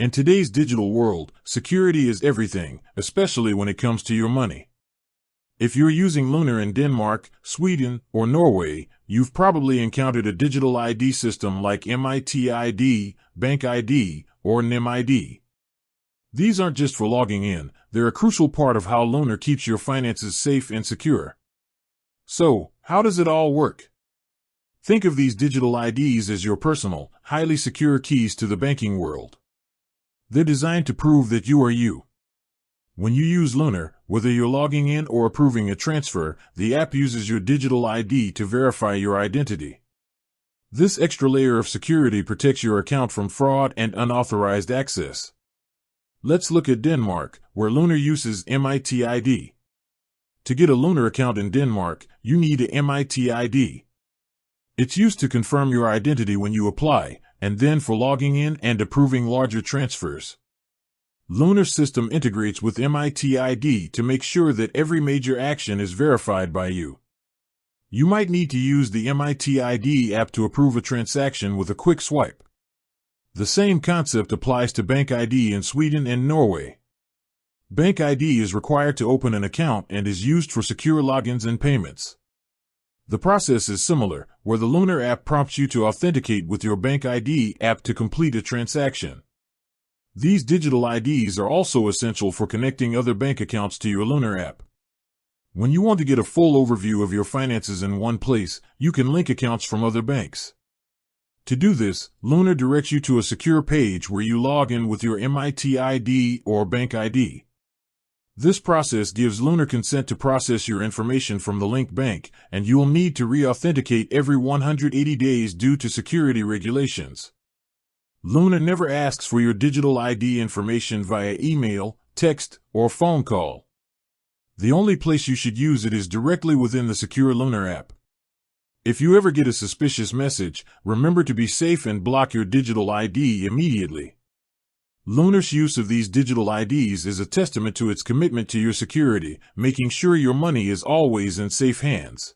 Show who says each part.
Speaker 1: In today's digital world, security is everything, especially when it comes to your money. If you're using Lunar in Denmark, Sweden, or Norway, you've probably encountered a digital ID system like MitID, BankID, or NemID. These aren't just for logging in, they're a crucial part of how Lunar keeps your finances safe and secure. So, how does it all work? Think of these digital IDs as your personal, highly secure keys to the banking world. They're designed to prove that you are you. When you use Lunar, whether you're logging in or approving a transfer, the app uses your digital ID to verify your identity. This extra layer of security protects your account from fraud and unauthorized access. Let's look at Denmark, where Lunar uses MitID. To get a Lunar account in Denmark, you need a MitID. It's used to confirm your identity when you apply, and then for logging in and approving larger transfers. Lunar's system integrates with MitID to make sure that every major action is verified by you. You might need to use the MitID app to approve a transaction with a quick swipe. The same concept applies to BankID in Sweden and Norway. BankID is required to open an account and is used for secure logins and payments. The process is similar, where the Lunar app prompts you to authenticate with your BankID app to complete a transaction. These digital IDs are also essential for connecting other bank accounts to your Lunar app. When you want to get a full overview of your finances in one place, you can link accounts from other banks. To do this, Lunar directs you to a secure page where you log in with your MitID or BankID. This process gives Lunar consent to process your information from the linked bank, and you will need to re-authenticate every 180 days due to security regulations. Lunar never asks for your digital ID information via email, text, or phone call. The only place you should use it is directly within the secure Lunar app. If you ever get a suspicious message, remember to be safe and block your digital ID immediately. Lunar's use of these digital IDs is a testament to its commitment to your security, making sure your money is always in safe hands.